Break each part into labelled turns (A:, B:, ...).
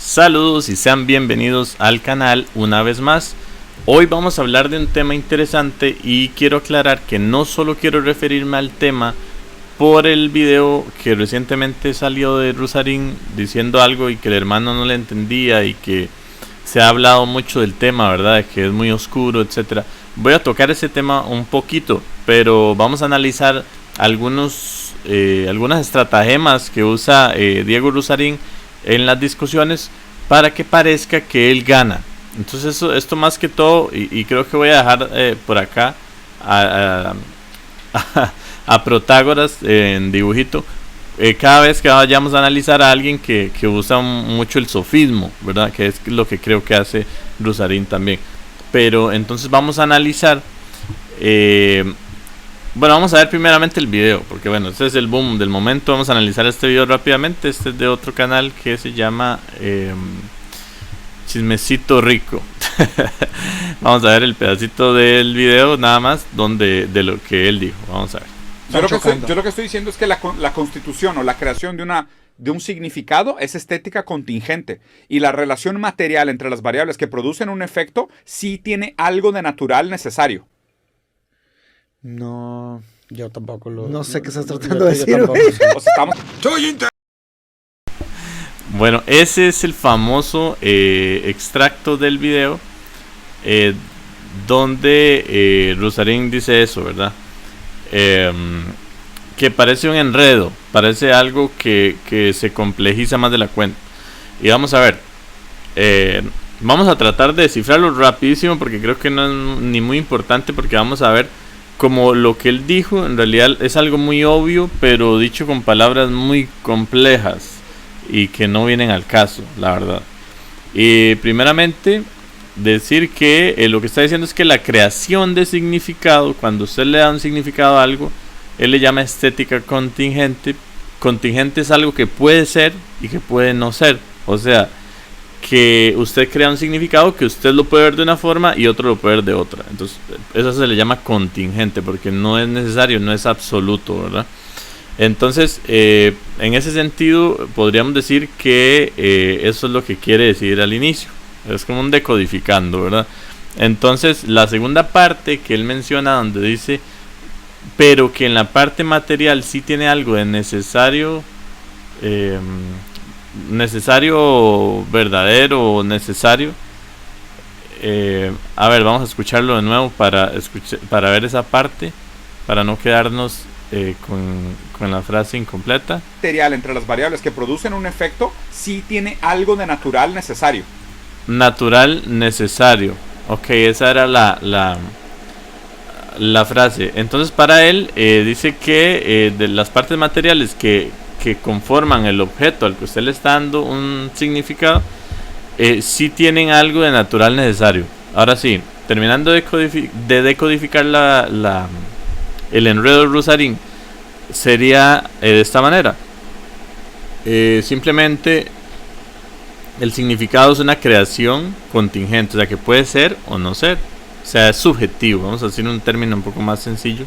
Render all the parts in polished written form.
A: Saludos y sean bienvenidos al canal una vez más. Hoy vamos a hablar de un tema interesante y quiero aclarar que no solo quiero referirme al tema por el video que recientemente salió de Rusarín diciendo algo y que el hermano no le entendía y que se ha hablado mucho del tema, ¿verdad? De que es muy oscuro, etcétera. Voy a tocar ese tema un poquito, pero vamos a analizar algunas estratagemas que usa Diego Rusarín en las discusiones para que parezca que él gana. Entonces esto más que todo, y creo que voy a dejar por acá a Protágoras en dibujito, cada vez que vayamos a analizar a alguien que usa mucho el sofismo, ¿verdad? Que es lo que creo que hace Rusarín también. Pero entonces vamos a analizar, bueno, vamos a ver primeramente el video, porque bueno, este es el boom del momento. Vamos a analizar este video rápidamente. Este es de otro canal que se llama Chismecito Rico. Vamos a ver el pedacito del video nada más de lo que él dijo. Vamos a ver.
B: Yo lo que estoy diciendo es que la constitución o la creación de un significado es estética contingente, y la relación material entre las variables que producen un efecto sí tiene algo de natural necesario.
C: No, yo tampoco lo...
D: No sé qué estás tratando de decir, güey.
B: O sea, estamos...
A: Bueno, ese es el famoso extracto del video donde Rusarín dice eso, ¿verdad? Que parece un enredo, parece algo que se complejiza más de la cuenta. Y vamos a ver, vamos a tratar de descifrarlo rapidísimo porque creo que no es ni muy importante, porque vamos a ver como lo que él dijo en realidad es algo muy obvio, pero dicho con palabras muy complejas y que no vienen al caso, la verdad. Y primeramente decir que lo que está diciendo es que la creación de significado, cuando usted le da un significado a algo, él le llama estética contingente. Contingente es algo que puede ser y que puede no ser. O sea, que usted crea un significado que usted lo puede ver de una forma y otro lo puede ver de otra. Entonces, eso se le llama contingente porque no es necesario, no es absoluto, ¿verdad? Entonces, en ese sentido, podríamos decir que eso es lo que quiere decir al inicio. Es como un decodificando, ¿verdad? Entonces, la segunda parte que él menciona, donde dice, pero que en la parte material sí tiene algo de necesario, verdadero o necesario. A ver, vamos a escucharlo de nuevo para ver esa parte, para no quedarnos con la frase incompleta.
B: Material entre las variables que producen un efecto sí tiene algo de natural necesario.
A: Natural necesario. Ok, esa era la frase. Entonces para él dice que de las partes materiales que conforman el objeto al que usted le está dando un significado, sí tienen algo de natural necesario. Ahora sí, terminando de decodificar el enredo de Rusarín, sería de esta manera. Simplemente el significado es una creación contingente, o sea que puede ser o no ser, o sea es subjetivo. Vamos a decir un término un poco más sencillo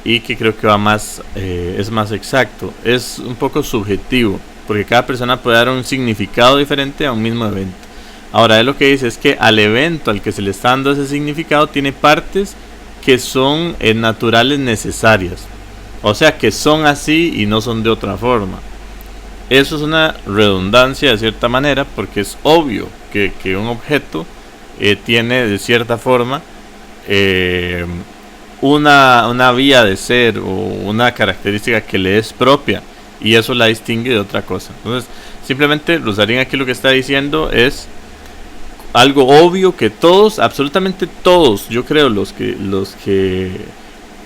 A: y que creo que va más, es más exacto. Es un poco subjetivo porque cada persona puede dar un significado diferente a un mismo evento. Ahora él lo que dice es que al evento al que se le está dando ese significado tiene partes que son naturales necesarias, o sea que son así y no son de otra forma. Eso es una redundancia de cierta manera, porque es obvio que un objeto tiene de cierta forma una vía de ser o una característica que le es propia, y eso la distingue de otra cosa. Entonces simplemente Rusarín aquí lo que está diciendo es algo obvio que todos, absolutamente todos, yo creo, los que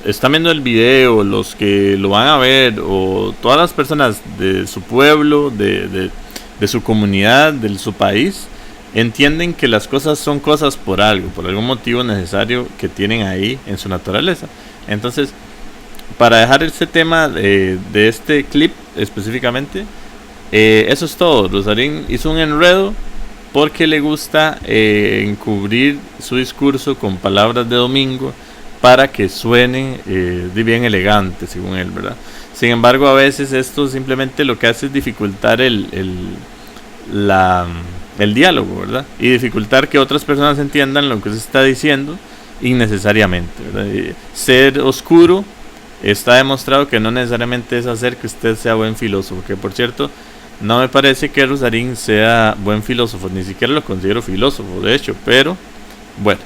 A: están viendo el video, los que lo van a ver, o todas las personas de su pueblo, de su comunidad, de su país, entienden que las cosas son cosas por algo, por algún motivo necesario que tienen ahí en su naturaleza. Entonces, para dejar este tema de este clip específicamente, eso es todo. Rusarín hizo un enredo porque le gusta encubrir su discurso con palabras de domingo para que suene bien elegante, según él, ¿verdad? Sin embargo, a veces esto simplemente lo que hace es dificultar el diálogo, ¿verdad? Y dificultar que otras personas entiendan lo que se está diciendo innecesariamente, ¿verdad? Ser oscuro está demostrado que no necesariamente es hacer que usted sea buen filósofo, que por cierto, no me parece que Rusarín sea buen filósofo, ni siquiera lo considero filósofo, de hecho, pero bueno,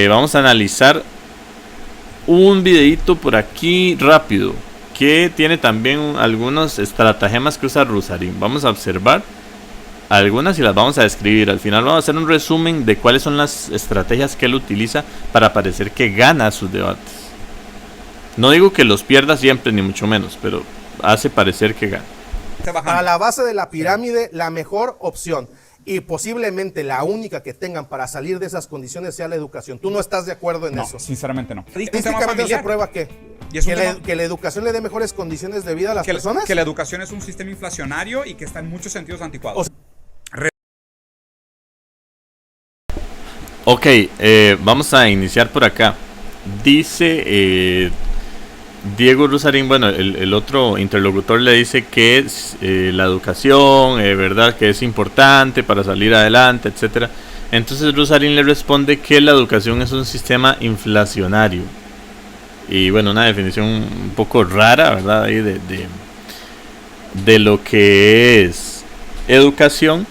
A: vamos a analizar un videito por aquí rápido, que tiene también algunos estratagemas que usa Rusarín. Vamos a observar algunas y las vamos a describir. Al final vamos a hacer un resumen de cuáles son las estrategias que él utiliza para parecer que gana sus debates. No digo que los pierda siempre, ni mucho menos, pero hace parecer que gana.
C: Para la base de la pirámide, la mejor opción y posiblemente la única que tengan para salir de esas condiciones sea la educación. ¿Tú no estás de acuerdo en eso?
B: Sinceramente no.
C: Estadísticamente se prueba que la educación le dé mejores condiciones de vida a las personas.
B: Que la educación es un sistema inflacionario y que está en muchos sentidos anticuado.
A: Ok, vamos a iniciar por acá. Dice Diego Rusarín, bueno, el otro interlocutor le dice que la educación, verdad, que es importante para salir adelante, etcétera. Entonces Rusarín le responde que la educación es un sistema inflacionario. Y bueno, una definición un poco rara, ¿verdad? Ahí de lo que es educación.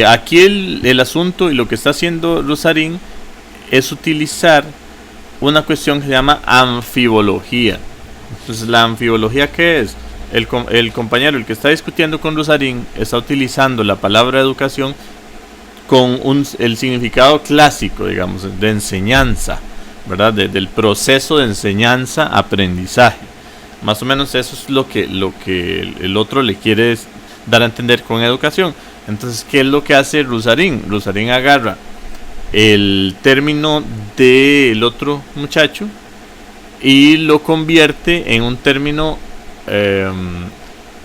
A: Aquí el asunto y lo que está haciendo Rusarín es utilizar una cuestión que se llama anfibología. Entonces, ¿la anfibología qué es? El compañero, el que está discutiendo con Rusarín, está utilizando la palabra educación con el significado clásico, digamos, de enseñanza, ¿verdad? Del proceso de enseñanza-aprendizaje. Más o menos eso es lo que el otro le quiere dar a entender con educación. Entonces, ¿qué es lo que hace Rusarín? Rusarín agarra el término del otro muchacho y lo convierte en un término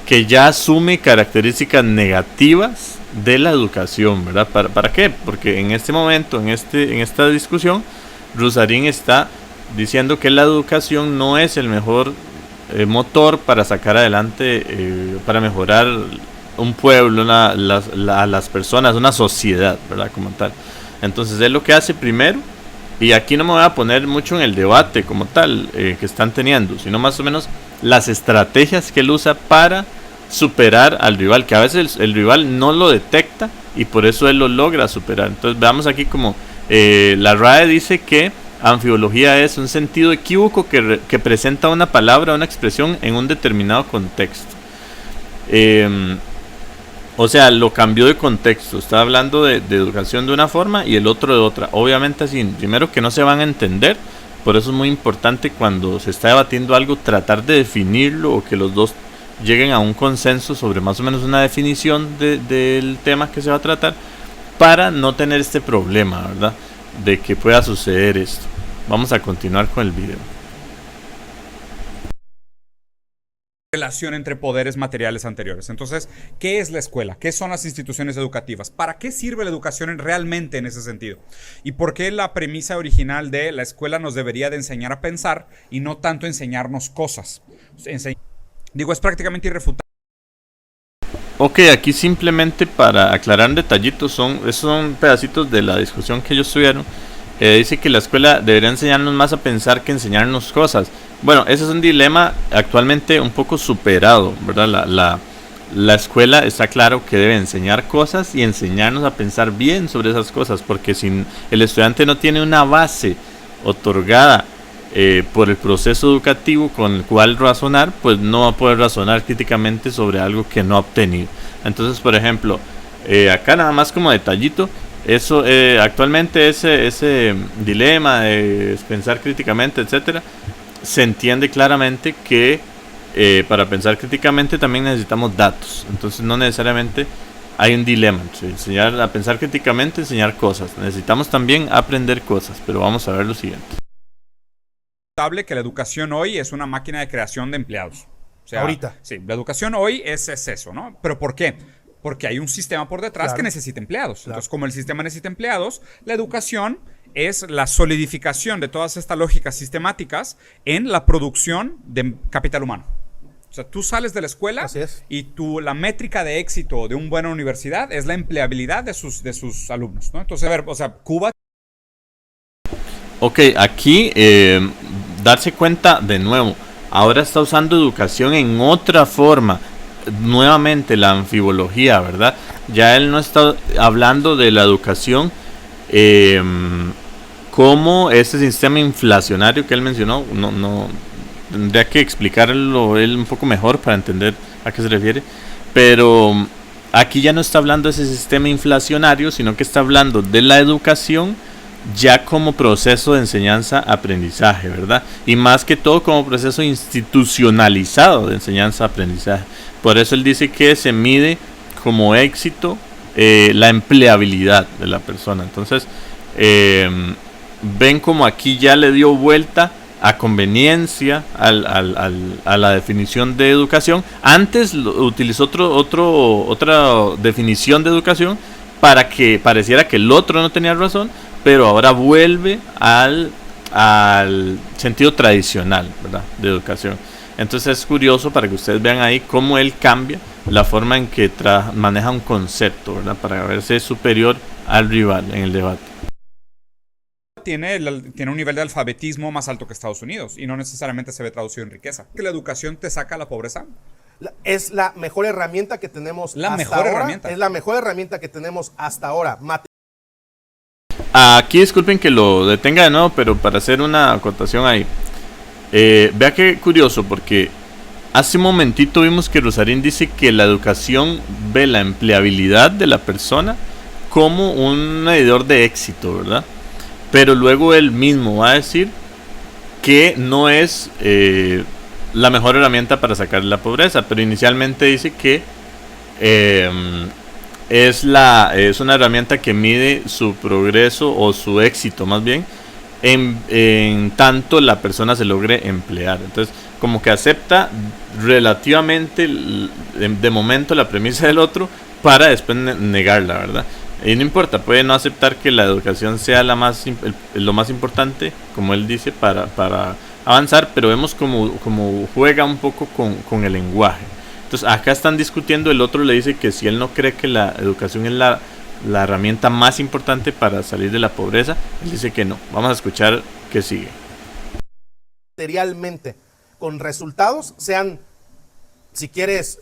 A: que ya asume características negativas de la educación, ¿verdad? ¿Para qué? Porque en este momento, en esta discusión, Rusarín está diciendo que la educación no es el mejor motor para sacar adelante, para mejorar un pueblo, las personas, una sociedad, ¿verdad? Como tal. Entonces él lo que hace primero, y aquí no me voy a poner mucho en el debate como tal que están teniendo, sino más o menos las estrategias que él usa para superar al rival, que a veces el rival no lo detecta y por eso él lo logra superar. Entonces veamos aquí como la RAE dice que anfibología es un sentido equívoco que presenta una palabra o una expresión en un determinado contexto. O sea, lo cambió de contexto. Está hablando de educación de una forma y el otro de otra. Obviamente así, primero que no se van a entender. Por eso es muy importante cuando se está debatiendo algo tratar de definirlo o que los dos lleguen a un consenso sobre más o menos una definición del tema que se va a tratar para no tener este problema, ¿verdad? De que pueda suceder esto. Vamos a continuar con el video.
B: Relación entre poderes materiales anteriores. Entonces, ¿qué es la escuela? ¿Qué son las instituciones educativas? ¿Para qué sirve la educación realmente en ese sentido? ¿Y por qué la premisa original de la escuela nos debería de enseñar a pensar y no tanto enseñarnos cosas? Digo, es prácticamente irrefutable.
A: Ok, aquí simplemente para aclarar un detallito, esos son pedacitos de la discusión que ellos tuvieron. Dice que la escuela debería enseñarnos más a pensar que enseñarnos cosas. Bueno, ese es un dilema actualmente un poco superado, ¿verdad? La escuela está claro que debe enseñar cosas y enseñarnos a pensar bien sobre esas cosas, porque si el estudiante no tiene una base otorgada por el proceso educativo con el cual razonar, pues no va a poder razonar críticamente sobre algo que no ha obtenido. Entonces, por ejemplo, acá nada más como detallito, eso actualmente ese dilema de pensar críticamente, etcétera, se entiende claramente que para pensar críticamente también necesitamos datos. Entonces no necesariamente hay un dilema entre enseñar a pensar críticamente, enseñar cosas. Necesitamos también aprender cosas, pero vamos a ver lo siguiente.
B: Que la educación hoy es una máquina de creación de empleados. O sea,
C: ahorita.
B: Sí, la educación hoy es eso, ¿no? ¿Pero por qué? Porque hay un sistema por detrás que necesita empleados. Claro. Entonces, como el sistema necesita empleados, la educación es la solidificación de todas estas lógicas sistemáticas en la producción de capital humano. O sea, tú sales de la escuela
C: Así es.
B: y la métrica de éxito de una buena universidad es la empleabilidad de sus alumnos, ¿no? Entonces, a ver, o sea, Cuba...
A: Ok, aquí darse cuenta de nuevo, ahora está usando educación en otra forma, nuevamente la anfibología, ¿verdad? Ya él no está hablando de la educación como ese sistema inflacionario que él mencionó, no tendría que explicarlo él un poco mejor para entender a qué se refiere, pero aquí ya no está hablando de ese sistema inflacionario, sino que está hablando de la educación ya como proceso de enseñanza-aprendizaje, ¿verdad? Y más que todo como proceso institucionalizado de enseñanza-aprendizaje. Por eso él dice que se mide como éxito la empleabilidad de la persona. Entonces, ven como aquí ya le dio vuelta a conveniencia a la definición de educación. Antes utilizó otra definición de educación para que pareciera que el otro no tenía razón, pero ahora vuelve al sentido tradicional, ¿verdad?, de educación. Entonces es curioso para que ustedes vean ahí cómo él cambia la forma en que maneja un concepto, ¿verdad?, para verse superior al rival en el debate.
B: Tiene un nivel de alfabetismo más alto que Estados Unidos y no necesariamente se ve traducido en riqueza. ¿Que la educación te saca la pobreza?
C: Es la mejor herramienta que tenemos
B: La
C: hasta
B: mejor
C: ahora.
B: herramienta.
C: Es la mejor herramienta que tenemos hasta ahora.
A: Aquí disculpen que lo detenga de nuevo, pero para hacer una acotación ahí. Vea qué curioso, porque hace un momentito vimos que Rusarín dice que la educación ve la empleabilidad de la persona como un medidor de éxito, ¿verdad? Pero luego él mismo va a decir que no es la mejor herramienta para sacar la pobreza, pero inicialmente dice que es una herramienta que mide su progreso o su éxito más bien en tanto la persona se logre emplear. Entonces como que acepta relativamente de momento la premisa del otro para después negarla, ¿verdad? Y no importa, puede no aceptar que la educación sea lo más importante, como él dice, para avanzar, pero vemos como juega un poco con el lenguaje. Entonces acá están discutiendo, el otro le dice que si él no cree que la educación es la herramienta más importante para salir de la pobreza, él dice que no. Vamos a escuchar qué sigue.
C: Materialmente, con resultados, sean, si quieres,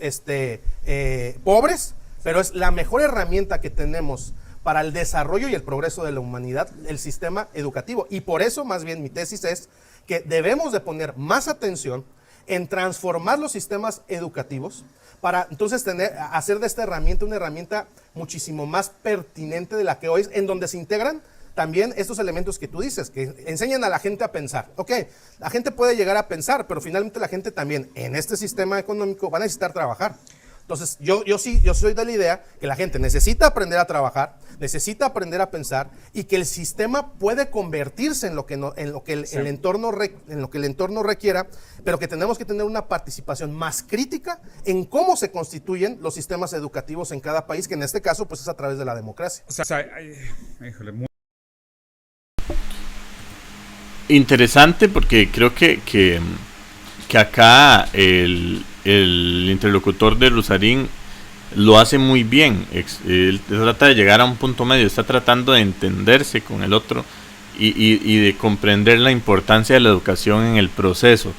C: pobres, pero es la mejor herramienta que tenemos para el desarrollo y el progreso de la humanidad, el sistema educativo. Y por eso, más bien, mi tesis es que debemos de poner más atención en transformar los sistemas educativos para entonces hacer de esta herramienta una herramienta muchísimo más pertinente de la que hoy es, en donde se integran también estos elementos que tú dices, que enseñan a la gente a pensar. Ok, la gente puede llegar a pensar, pero finalmente la gente también en este sistema económico va a necesitar trabajar. Entonces, yo soy de la idea que la gente necesita aprender a trabajar, necesita aprender a pensar y que el sistema puede convertirse en lo que el entorno requiera, pero que tenemos que tener una participación más crítica en cómo se constituyen los sistemas educativos en cada país, que en este caso pues es a través de la democracia.
B: O sea, híjole,
A: Interesante, porque creo que acá el interlocutor de Rusarín lo hace muy bien. Él trata de llegar a un punto medio, está tratando de entenderse con el otro y de comprender la importancia de la educación en el proceso.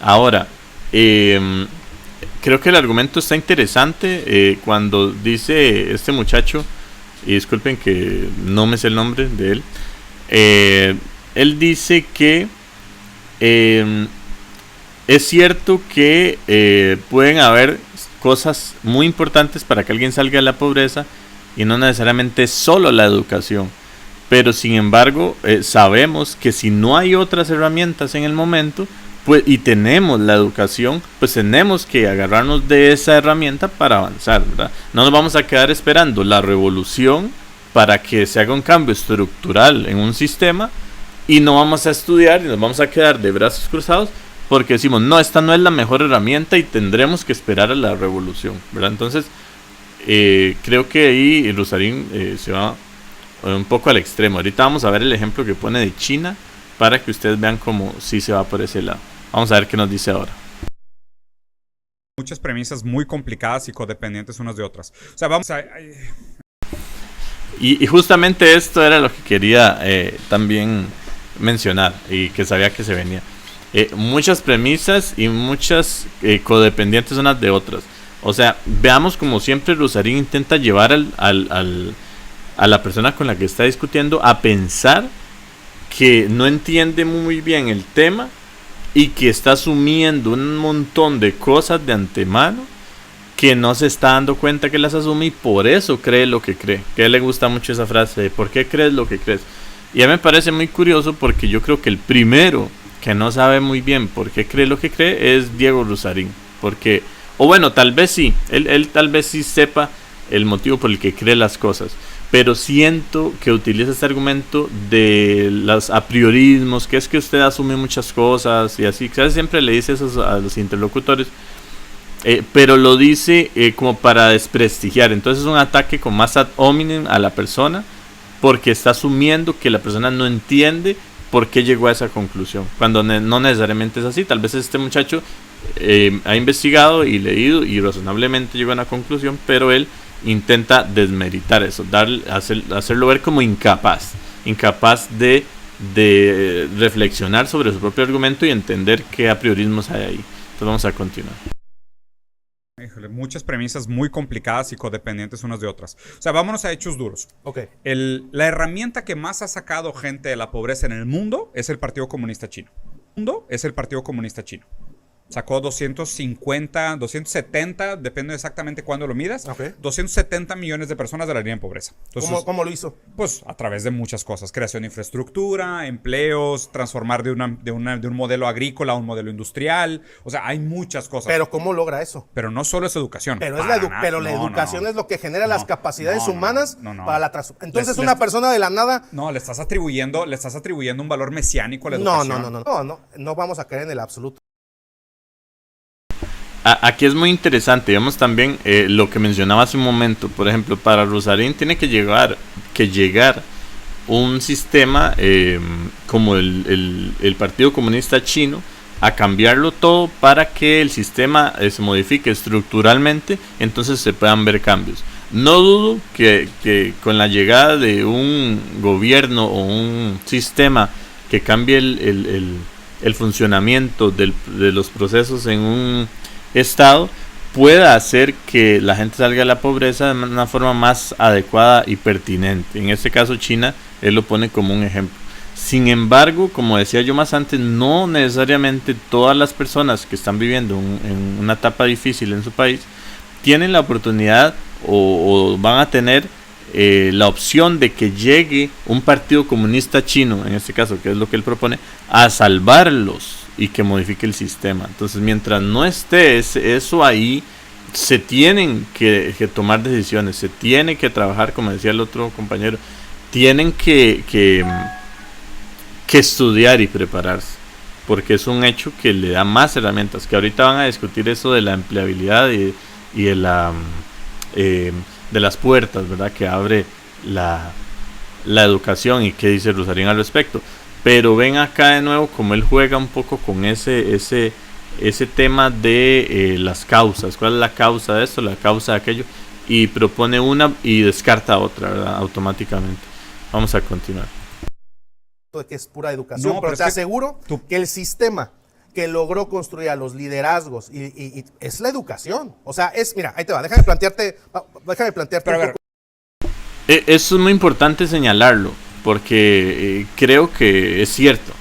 A: Ahora, creo que el argumento está interesante cuando dice este muchacho, y disculpen que no me sé el nombre de él, él dice que es cierto que pueden haber cosas muy importantes para que alguien salga de la pobreza y no necesariamente solo la educación, pero sin embargo sabemos que si no hay otras herramientas en el momento, pues, y tenemos la educación, pues tenemos que agarrarnos de esa herramienta para avanzar, ¿verdad? No nos vamos a quedar esperando la revolución para que se haga un cambio estructural en un sistema y no vamos a estudiar y nos vamos a quedar de brazos cruzados porque decimos, no, esta no es la mejor herramienta y tendremos que esperar a la revolución, ¿verdad? Entonces, creo que ahí Rusarín se va un poco al extremo. Ahorita vamos a ver el ejemplo que pone de China para que ustedes vean cómo sí se va por ese lado. Vamos a ver qué nos dice ahora.
B: Muchas premisas muy complicadas y codependientes unas de otras. O sea, vamos a...
A: Y justamente esto era lo que quería también mencionar y que sabía que se venía. Muchas premisas y muchas codependientes unas de otras. O sea, veamos como siempre Rusarín intenta llevar a la persona con la que está discutiendo a pensar que no entiende muy bien el tema y que está asumiendo un montón de cosas de antemano que no se está dando cuenta que las asume y por eso cree lo que cree. Que a él le gusta mucho esa frase de ¿por qué crees lo que crees? Y a mí me parece muy curioso porque yo creo que el primero que no sabe muy bien por qué cree lo que cree es Diego Rusarín. Porque, o bueno, tal vez sí, él tal vez sí sepa el motivo por el que cree las cosas. Pero siento que utiliza este argumento de los apriorismos, que es que usted asume muchas cosas y así. Casi siempre le dice eso a los interlocutores. Pero lo dice como para desprestigiar. Entonces es un ataque con más ad hominem a la persona porque está asumiendo que la persona no entiende por qué llegó a esa conclusión, cuando no necesariamente es así. Tal vez este muchacho ha investigado y leído y razonablemente llegó a una conclusión, pero él intenta desmeritar eso, hacerlo ver como incapaz de reflexionar sobre su propio argumento y entender qué apriorismos hay ahí. Entonces vamos a continuar.
B: Híjole, muchas premisas muy complicadas y codependientes unas de otras. O sea, vámonos a hechos duros.
C: Ok.
B: La herramienta que más ha sacado gente de la pobreza en el mundo es el Partido Comunista Chino. Sacó 250, 270, depende exactamente cuándo lo midas, 270 millones de personas de la línea de pobreza. Entonces,
C: ¿Cómo lo hizo?
B: Pues a través de muchas cosas. Creación de infraestructura, empleos, transformar de un modelo agrícola a un modelo industrial. O sea, hay muchas cosas.
C: Pero ¿cómo logra eso?
B: Pero no solo es educación.
C: Pero la educación es lo que genera las capacidades humanas para la transformación. Entonces una persona de la nada...
B: No, le estás atribuyendo un valor mesiánico a la educación.
C: No vamos a caer en el absoluto.
A: Aquí es muy interesante, vemos también lo que mencionaba hace un momento. Por ejemplo, para Rusarín tiene que llegar un sistema como el Partido Comunista Chino a cambiarlo todo para que el sistema se modifique estructuralmente, entonces se puedan ver cambios. No dudo que con la llegada de un gobierno o un sistema que cambie el funcionamiento de los procesos en un estado pueda hacer que la gente salga de la pobreza de una forma más adecuada y pertinente. En este caso China, él lo pone como un ejemplo. Sin embargo, como decía yo más antes, no necesariamente todas las personas que están viviendo en una etapa difícil en su país tienen la oportunidad o van a tener la opción de que llegue un partido comunista chino, en este caso, que es lo que él propone, a salvarlos y que modifique el sistema. Entonces, mientras no esté eso ahí, se tienen que tomar decisiones, se tiene que trabajar, como decía el otro compañero, tienen que estudiar y prepararse, porque es un hecho que le da más herramientas, que ahorita van a discutir eso de la empleabilidad y de las puertas, ¿verdad?, que abre la educación y qué dice Rusarín al respecto. Pero ven acá de nuevo como él juega un poco con ese tema de las causas. ¿Cuál es la causa de esto? La causa de aquello. Y propone una y descarta otra, ¿verdad?, automáticamente. Vamos a continuar.
C: De que es pura educación, pero te aseguro que el sistema que logró construir a los liderazgos y es la educación. O sea, mira, ahí te va, déjame plantearte un poco.
A: Eso es muy importante señalarlo, porque creo que es cierto.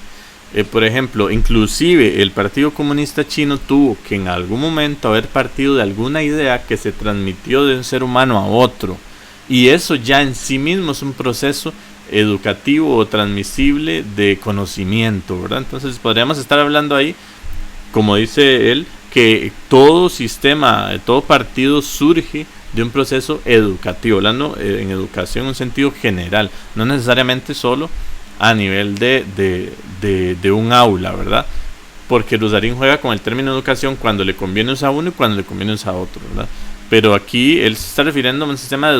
A: Por ejemplo, inclusive el Partido Comunista Chino tuvo que en algún momento haber partido de alguna idea que se transmitió de un ser humano a otro, y eso ya en sí mismo es un proceso educativo o transmisible de conocimiento, ¿verdad? Entonces podríamos estar hablando ahí, como dice él, que todo sistema, todo partido surge de un proceso educativo, hablando en educación en un sentido general, no necesariamente solo a nivel de un aula, ¿verdad? Porque Rusarín juega con el término educación cuando le conviene usar uno y cuando le conviene usar otro, ¿verdad? Pero aquí él se está refiriendo a un sistema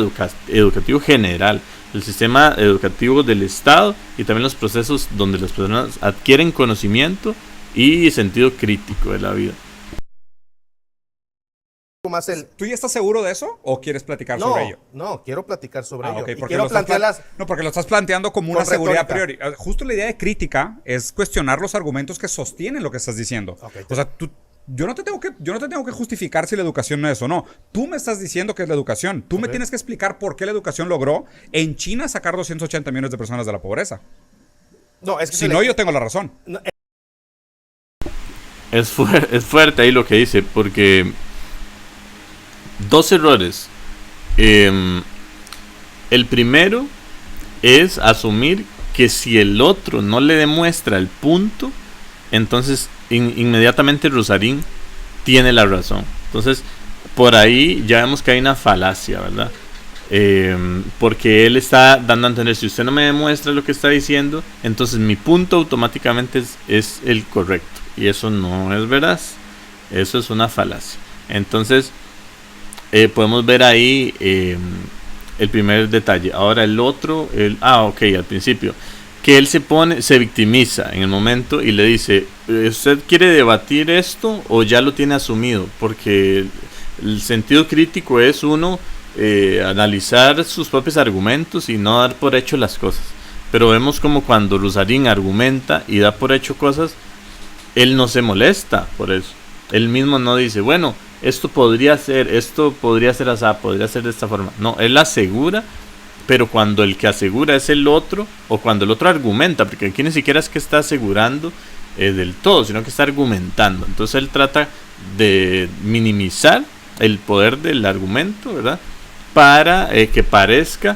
A: educativo general, el sistema educativo del Estado y también los procesos donde las personas adquieren conocimiento y sentido crítico de la vida.
C: más el...
B: ¿Tú ya estás seguro de eso o quieres platicar
C: No,
B: sobre ello?
C: no, quiero platicar sobre ello.
B: Ok,
C: Y
B: porque
C: quiero
B: lo estás
C: plantearlas...
B: No, porque lo estás planteando como una
C: con
B: seguridad a
C: retórica.
B: priori. Justo la idea de crítica es cuestionar los argumentos que sostienen lo que estás diciendo.
C: Ok,
B: O sea, yo no te tengo que justificar si la educación no es o no. Tú me estás diciendo que es la educación. Tú me tienes que explicar por qué la educación logró en China sacar 280 millones de personas de la pobreza.
C: No, es que
B: Si no, yo tengo la razón.
C: No,
A: Es fuerte ahí lo que dice, porque dos errores. El primero es asumir que si el otro no le demuestra el punto, entonces inmediatamente Rusarín tiene la razón. Entonces, por ahí ya vemos que hay una falacia, ¿verdad? Porque él está dando a entender, si usted no me demuestra lo que está diciendo, entonces mi punto automáticamente es el correcto. Y eso no es verdad. Eso es una falacia. Entonces, podemos ver ahí el primer detalle. Ahora el otro, al principio, que él se victimiza en el momento y le dice, ¿usted quiere debatir esto o ya lo tiene asumido? Porque el sentido crítico es uno analizar sus propios argumentos y no dar por hecho las cosas. Pero vemos como cuando Rusarín argumenta y da por hecho cosas, él no se molesta por eso. Él mismo no dice, bueno, esto podría ser así, podría ser de esta forma. No, él asegura, pero cuando el que asegura es el otro, o cuando el otro argumenta, porque aquí ni siquiera es que está asegurando del todo, sino que está argumentando. Entonces él trata de minimizar el poder del argumento, ¿verdad? Para que parezca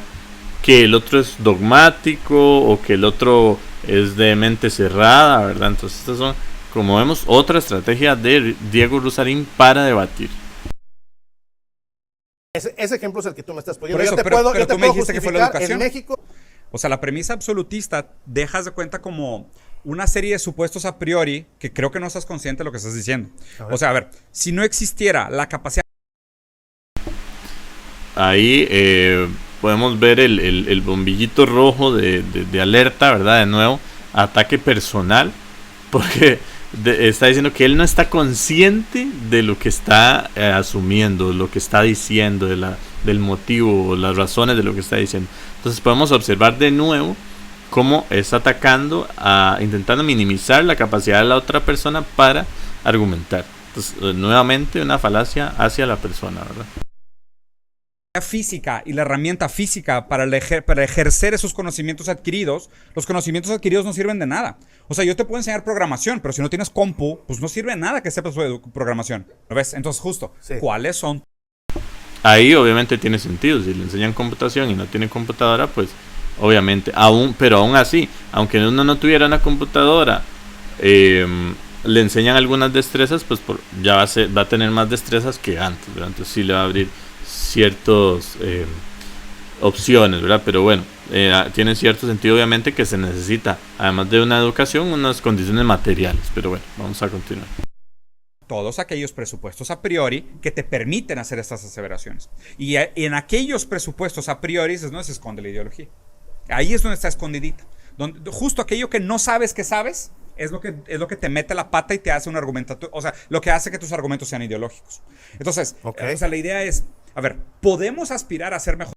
A: que el otro es dogmático o que el otro es de mente cerrada, ¿verdad? Entonces estas son, como vemos, otra estrategia de Diego Rusarín para debatir.
C: ese ejemplo es el que tú me estás poniendo.
B: Por eso,
C: yo te
B: pero
C: puedo,
B: tú me dijiste que fue la
C: justificar
B: educación.
C: en México.
B: O sea, la premisa absolutista dejas de cuenta como una serie de supuestos a priori que creo que no estás consciente de lo que estás diciendo. O sea, a ver, si no existiera la capacidad...
A: Ahí podemos ver el bombillito rojo de alerta, ¿verdad? De nuevo, ataque personal, porque está diciendo que él no está consciente de lo que está asumiendo, lo que está diciendo, del motivo, las razones de lo que está diciendo. Entonces podemos observar de nuevo cómo está atacando, intentando minimizar la capacidad de la otra persona para argumentar. Entonces, nuevamente una falacia hacia la persona, ¿verdad?
B: física y la herramienta física para ejercer esos conocimientos adquiridos, los conocimientos adquiridos no sirven de nada. O sea, yo te puedo enseñar programación, pero si no tienes compu, pues no sirve de nada que sepas sobre programación. ¿Lo ves? Entonces, justo, sí. ¿Cuáles son?
A: Ahí obviamente tiene sentido. Si le enseñan computación y no tiene computadora, pues obviamente, pero aún así, aunque uno no tuviera una computadora, le enseñan algunas destrezas, pues ya va a tener más destrezas que antes, ¿verdad? Entonces sí le va a abrir ciertas opciones, ¿verdad? Pero bueno, tiene cierto sentido obviamente que se necesita, además de una educación, unas condiciones materiales. Pero bueno, vamos a continuar.
B: Todos aquellos presupuestos a priori que te permiten hacer estas aseveraciones. Y en aquellos presupuestos a priori es donde se esconde la ideología. Ahí es donde está escondidita. Justo aquello que no sabes que sabes es lo que te mete la pata y te hace un argumento. O sea, lo que hace que tus argumentos sean ideológicos. Entonces, o sea, la idea es, a ver, ¿podemos aspirar a ser mejor?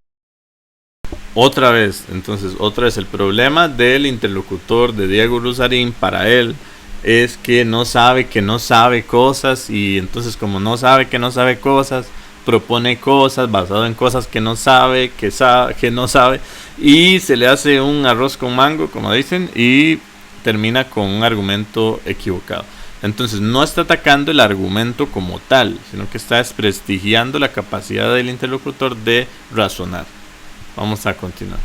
A: Otra vez el problema del interlocutor de Diego Rusarín para él es que no sabe cosas, y entonces como no sabe que no sabe cosas, propone cosas basado en cosas que no sabe, que no sabe, y se le hace un arroz con mango, como dicen, y termina con un argumento equivocado. Entonces no está atacando el argumento como tal, sino que está desprestigiando la capacidad del interlocutor de razonar. Vamos a continuar.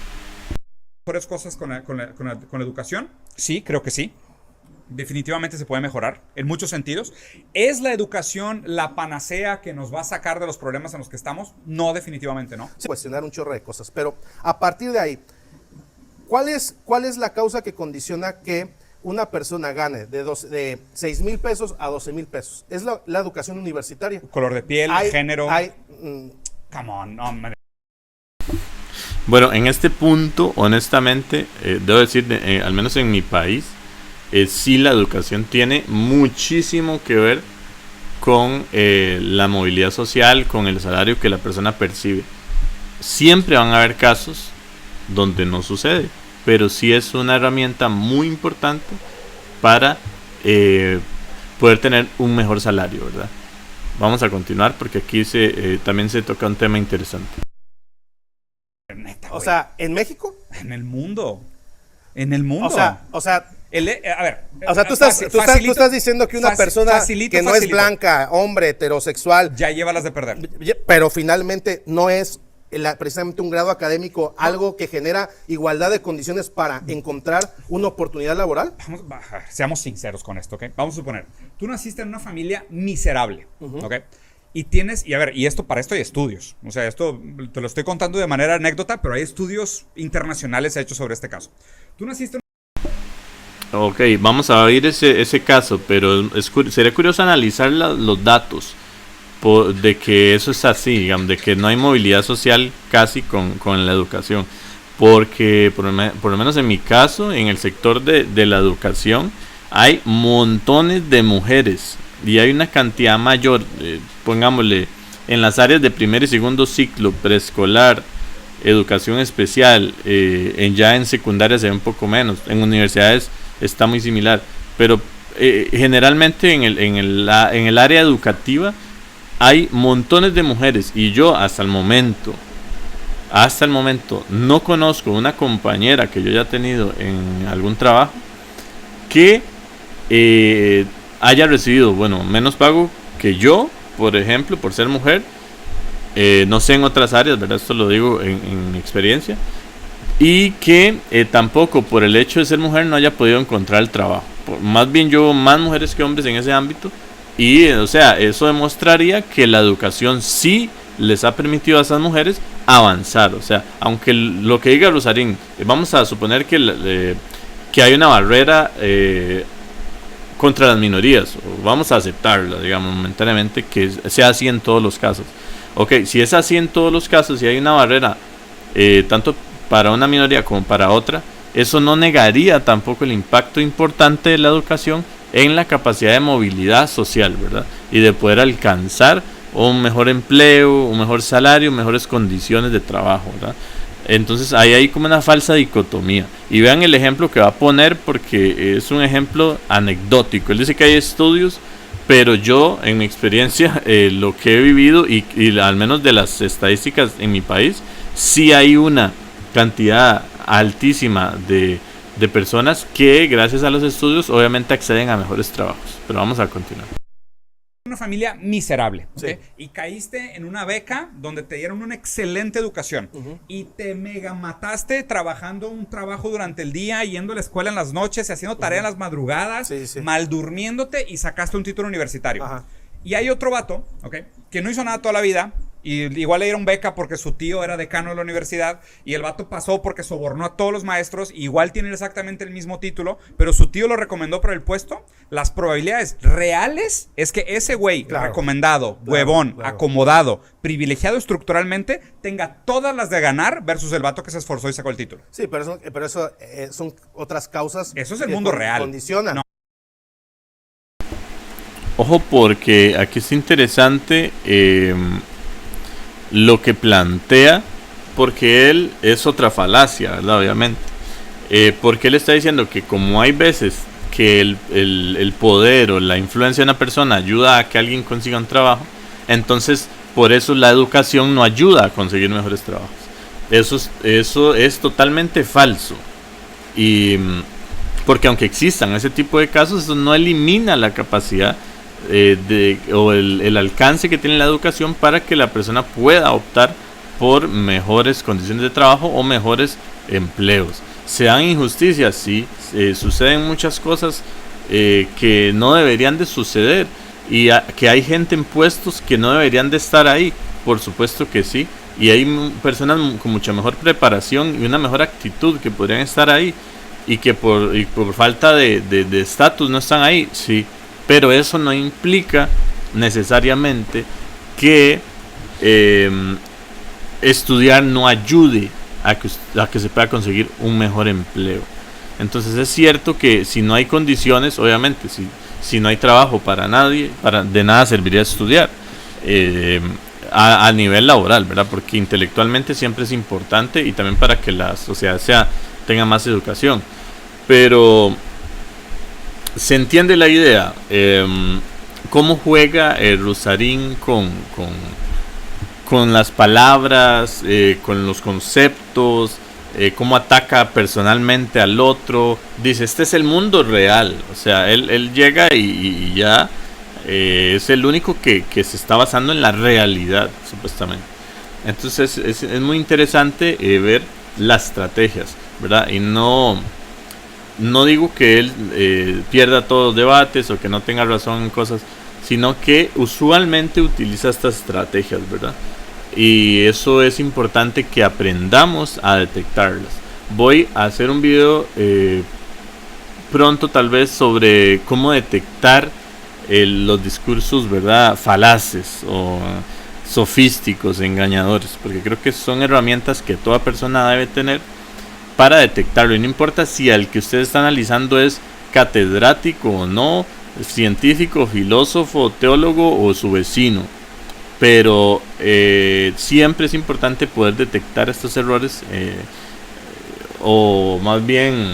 B: ¿Mejores cosas con la educación? Sí, creo que sí. Definitivamente se puede mejorar en muchos sentidos. ¿Es la educación la panacea que nos va a sacar de los problemas en los que estamos? No, definitivamente no.
C: Cuestionar un chorro de cosas, pero a partir de ahí, ¿cuál es la causa que condiciona que una persona gane de 6 mil pesos a 12 mil pesos? Es la educación universitaria.
B: Color de piel, género.
C: Come
B: on, hombre.
A: Bueno, en este punto, honestamente, debo decir, al menos en mi país, sí, la educación tiene muchísimo que ver con la movilidad social, con el salario que la persona percibe. Siempre van a haber casos donde no sucede, pero sí es una herramienta muy importante para poder tener un mejor salario, ¿verdad? Vamos a continuar porque aquí también se toca un tema interesante.
B: Neta,
C: O
B: güey.
C: sea, ¿en México?
B: En el mundo. En el mundo.
C: O sea,
B: a ver.
C: tú estás diciendo que una persona que no es blanca, hombre, heterosexual,
B: ya lleva las de perder.
C: pero finalmente no es precisamente un grado académico, algo que genera igualdad de condiciones para encontrar una oportunidad laboral.
B: Seamos sinceros con esto, ¿ok? Vamos a suponer, tú naciste en una familia miserable, ¿ok? Y esto, para esto hay estudios. O sea, esto te lo estoy contando de manera anécdota, pero hay estudios internacionales hechos sobre este caso. Tú naciste en...
A: Ok, vamos a ver ese caso, pero sería curioso analizar los datos de que eso es así, digamos, de que no hay movilidad social casi con la educación. Porque, por lo menos en mi caso, en el sector de la educación, hay montones de mujeres y hay una cantidad mayor, pongámosle, en las áreas de primer y segundo ciclo, preescolar, educación especial, ya en secundaria se ve un poco menos, en universidades está muy similar, pero generalmente en el área educativa hay montones de mujeres y yo hasta el momento no conozco una compañera que yo haya tenido en algún trabajo que haya recibido, menos pago que yo, por ejemplo, por ser mujer. No sé en otras áreas, ¿verdad? Esto lo digo en mi experiencia. Y que tampoco por el hecho de ser mujer no haya podido encontrar el trabajo. Más bien yo, más mujeres que hombres en ese ámbito. Y, o sea, eso demostraría que la educación sí les ha permitido a esas mujeres avanzar. O sea, aunque lo que diga Rosarín, vamos a suponer que hay una barrera contra las minorías. O vamos a aceptarla, digamos, momentáneamente, que sea así en todos los casos. Ok, si es así en todos los casos, si hay una barrera tanto para una minoría como para otra, eso no negaría tampoco el impacto importante de la educación en la capacidad de movilidad social, ¿verdad? Y de poder alcanzar un mejor empleo, un mejor salario, mejores condiciones de trabajo, ¿verdad? Entonces ahí hay como una falsa dicotomía. Y vean el ejemplo que va a poner porque es un ejemplo anecdótico. Él dice que hay estudios, pero yo en mi experiencia, lo que he vivido y al menos de las estadísticas en mi país, sí hay una cantidad altísima de personas que gracias a los estudios obviamente acceden a mejores trabajos. Pero vamos a continuar.
B: Una familia miserable,
C: sí.
B: ¿Okay? Y caíste en una beca donde te dieron una excelente educación y te mega mataste trabajando un trabajo durante el día, yendo a la escuela en las noches y haciendo tarea en las madrugadas, mal durmiéndote y sacaste un título universitario. Ajá. Y hay otro vato, ¿okay? Que no hizo nada toda la vida. Y igual le dieron beca porque su tío era decano de la universidad y el vato pasó porque sobornó a todos los maestros. Igual tiene exactamente el mismo título, pero su tío lo recomendó para el puesto. Las probabilidades reales es que ese güey recomendado, huevón, acomodado, privilegiado estructuralmente, tenga todas las de ganar versus el vato que se esforzó y sacó el título.
C: Sí, pero eso son otras causas.
B: Eso es el mundo real.
C: Condicionan.
B: No.
A: Ojo, porque aquí es interesante lo que plantea, porque él es otra falacia, ¿verdad? Obviamente. Porque él está diciendo que como hay veces que el poder o la influencia de una persona ayuda a que alguien consiga un trabajo, entonces por eso la educación no ayuda a conseguir mejores trabajos. Eso es totalmente falso. Y porque aunque existan ese tipo de casos, eso no elimina la capacidad o el alcance que tiene la educación para que la persona pueda optar por mejores condiciones de trabajo o mejores empleos. Se dan injusticias, sí, suceden muchas cosas que no deberían de suceder y que hay gente en puestos que no deberían de estar ahí, por supuesto que sí, y hay personas con mucha mejor preparación y una mejor actitud que podrían estar ahí y que por falta de estatus no están ahí, sí. Pero eso no implica necesariamente que estudiar no ayude a que se pueda conseguir un mejor empleo. Entonces es cierto que si no hay condiciones, obviamente, si no hay trabajo para nadie, de nada serviría estudiar a nivel laboral, ¿verdad? Porque intelectualmente siempre es importante y también para que la sociedad tenga más educación. Pero se entiende la idea. ¿Cómo juega Rusarín con las palabras, con los conceptos? Cómo ataca personalmente al otro. Dice, este es el mundo real. O sea, él llega y ya es el único que se está basando en la realidad, supuestamente. Entonces es muy interesante ver las estrategias, ¿verdad? Y no digo que él pierda todos los debates o que no tenga razón en cosas, sino que usualmente utiliza estas estrategias, ¿verdad? Y eso es importante que aprendamos a detectarlas. Voy a hacer un video pronto tal vez sobre cómo detectar los discursos, ¿verdad?, falaces o sofísticos, engañadores, porque creo que son herramientas que toda persona debe tener para detectarlo. Y no importa si al que usted está analizando es catedrático o no, científico, filósofo, teólogo o su vecino. Pero siempre es importante poder detectar estos errores o más bien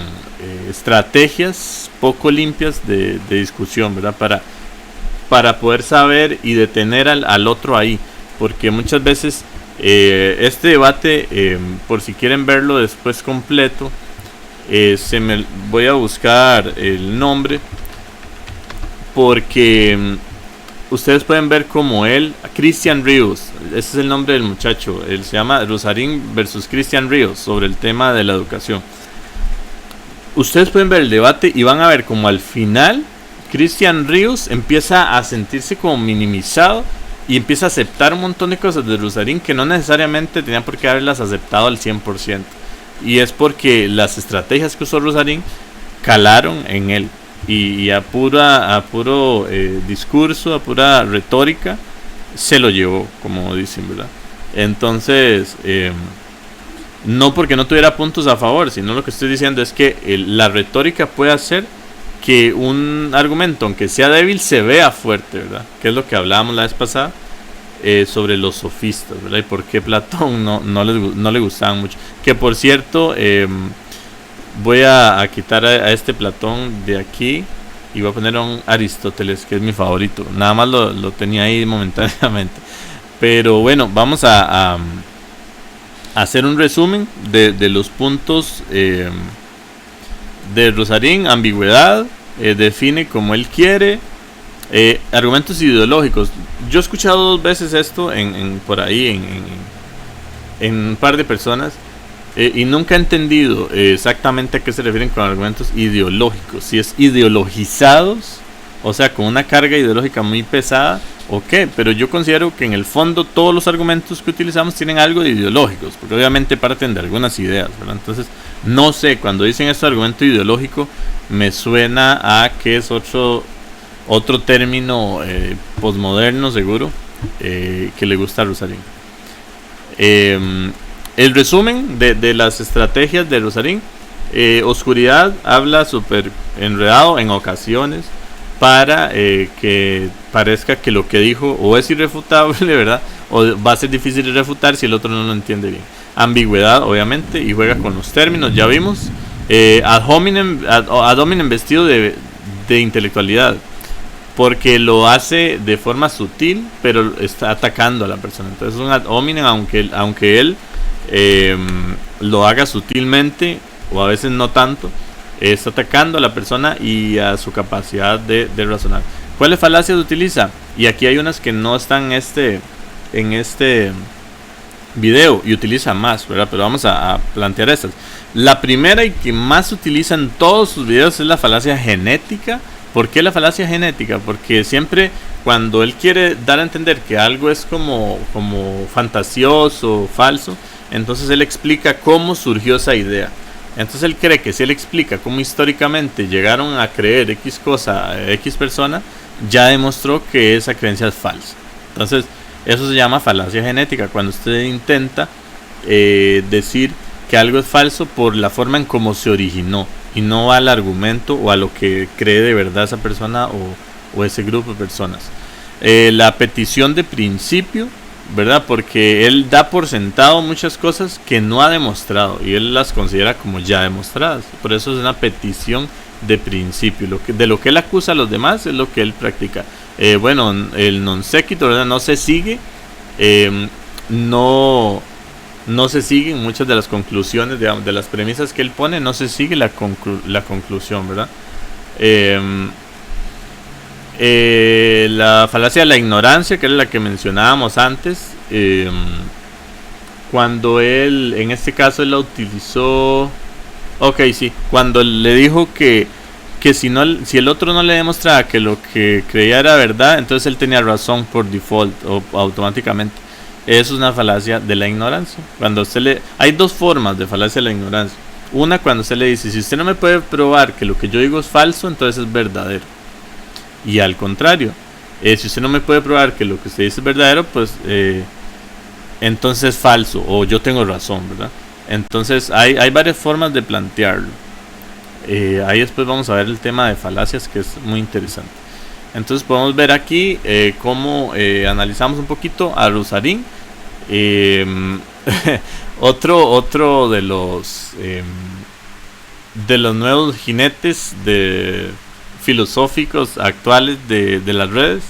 A: estrategias poco limpias de discusión, ¿verdad? Para poder saber y detener al otro ahí. Porque muchas veces este debate, por si quieren verlo después completo, voy a buscar el nombre, porque ustedes pueden ver como Christian Ríos, ese es el nombre del muchacho, él se llama Rusarín versus Christian Ríos, sobre el tema de la educación. Ustedes pueden ver el debate y van a ver como al final Christian Ríos empieza a sentirse como minimizado y empieza a aceptar un montón de cosas de Rusarín que no necesariamente tenía por qué haberlas aceptado al 100%. Y es porque las estrategias que usó Rusarín calaron en él. Y a puro discurso, a pura retórica, se lo llevó, como dicen, ¿verdad? Entonces, no porque no tuviera puntos a favor, sino lo que estoy diciendo es que la retórica puede hacer que un argumento, aunque sea débil, se vea fuerte, ¿verdad? Que es lo que hablábamos la vez pasada sobre los sofistas, ¿verdad? Y por qué Platón no le gustaban mucho. Que por cierto, voy a quitar a este Platón de aquí y voy a poner a un Aristóteles, que es mi favorito. Nada más lo tenía ahí momentáneamente. Pero bueno, vamos a hacer un resumen de los puntos de Rusarín. Ambigüedad, define como él quiere. Argumentos ideológicos. Yo he escuchado 2 veces esto por ahí en un par de personas. Y nunca he entendido exactamente a qué se refieren con argumentos ideológicos. Si es ideologizados, o sea, con una carga ideológica muy pesada, o qué. Pero yo considero que en el fondo todos los argumentos que utilizamos tienen algo de ideológicos, porque obviamente parten de algunas ideas, ¿verdad? Entonces, no sé, cuando dicen este argumento ideológico, me suena a que es otro término posmoderno, seguro, que le gusta a Rusarín. El resumen de las estrategias de Rusarín: oscuridad, habla súper enredado en ocasiones para que parezca que lo que dijo o es irrefutable, ¿verdad? O va a ser difícil de refutar si el otro no lo entiende bien. Ambigüedad, obviamente, y juega con los términos, ya vimos. Ad hominem vestido de intelectualidad, porque lo hace de forma sutil, pero está atacando a la persona. Entonces es un ad hominem, aunque él lo haga sutilmente o a veces no tanto, está atacando a la persona y a su capacidad de razonar. ¿Cuáles falacias utiliza? Y aquí hay unas que no están en este video y utiliza más, ¿verdad? Pero vamos a plantear estas. La primera y que más utiliza en todos sus videos es la falacia genética. ¿Por qué la falacia genética? Porque siempre cuando él quiere dar a entender que algo es como fantasioso, falso, entonces él explica cómo surgió esa idea. Entonces él cree que si él explica cómo históricamente llegaron a creer X cosa, X persona, ya demostró que esa creencia es falsa. Entonces eso se llama falacia genética, cuando usted intenta decir que algo es falso por la forma en cómo se originó. y no va al argumento o a lo que cree de verdad esa persona o ese grupo de personas. La petición de principio, ¿verdad? Porque él da por sentado muchas cosas que no ha demostrado y él las considera como ya demostradas. Por eso es una petición de principio. De lo que él acusa a los demás es lo que él practica. Bueno, el non sequitur, ¿verdad? No se sigue. No se siguen muchas de las conclusiones, digamos, de las premisas que él pone, no se sigue la conclusión, ¿verdad? La falacia de la ignorancia, que era la que mencionábamos antes, cuando él, en este caso él la utilizó, cuando le dijo que si el otro no le demostraba que lo que creía era verdad, entonces él tenía razón por default o automáticamente. Eso es una falacia de la ignorancia. Hay dos formas de falacia de la ignorancia. Una, cuando usted le dice, si usted no me puede probar que lo que yo digo es falso, entonces es verdadero. Y al contrario, si usted no me puede probar que lo que usted dice es verdadero, pues entonces es falso, o yo tengo razón, ¿verdad? Entonces hay varias formas de plantearlo. Ahí después vamos a ver el tema de falacias, que es muy interesante. Entonces podemos ver aquí cómo analizamos un poquito a Rusarín. Otro de los nuevos jinetes filosóficos actuales de las redes.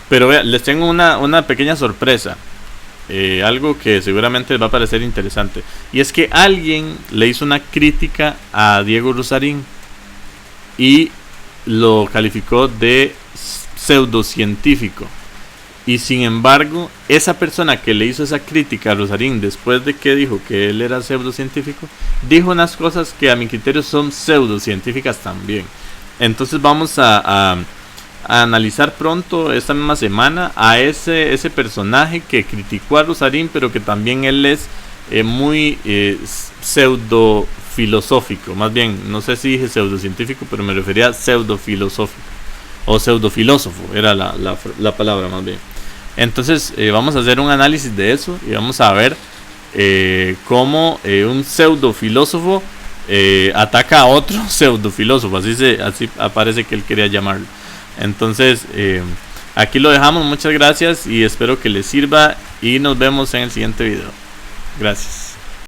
A: Pero vean, les tengo una pequeña sorpresa. Algo que seguramente les va a parecer interesante. Y es que alguien le hizo una crítica a Diego Rusarín y lo calificó de pseudocientífico. Y sin embargo, esa persona que le hizo esa crítica a Rusarín, después de que dijo que él era pseudocientífico, dijo unas cosas que a mi criterio son pseudocientíficas también. Entonces vamos a analizar pronto, esta misma semana, a ese personaje que criticó a Rusarín, pero que también él es muy pseudofilosófico. Más bien, no sé si dije pseudocientífico, pero me refería a pseudofilosófico o pseudofilósofo, era la palabra más bien. Entonces vamos a hacer un análisis de eso y vamos a ver cómo un pseudofilósofo ataca a otro pseudofilósofo, así aparece que él quería llamarlo. Entonces aquí lo dejamos, muchas gracias y espero que les sirva y nos vemos en el siguiente video. Gracias.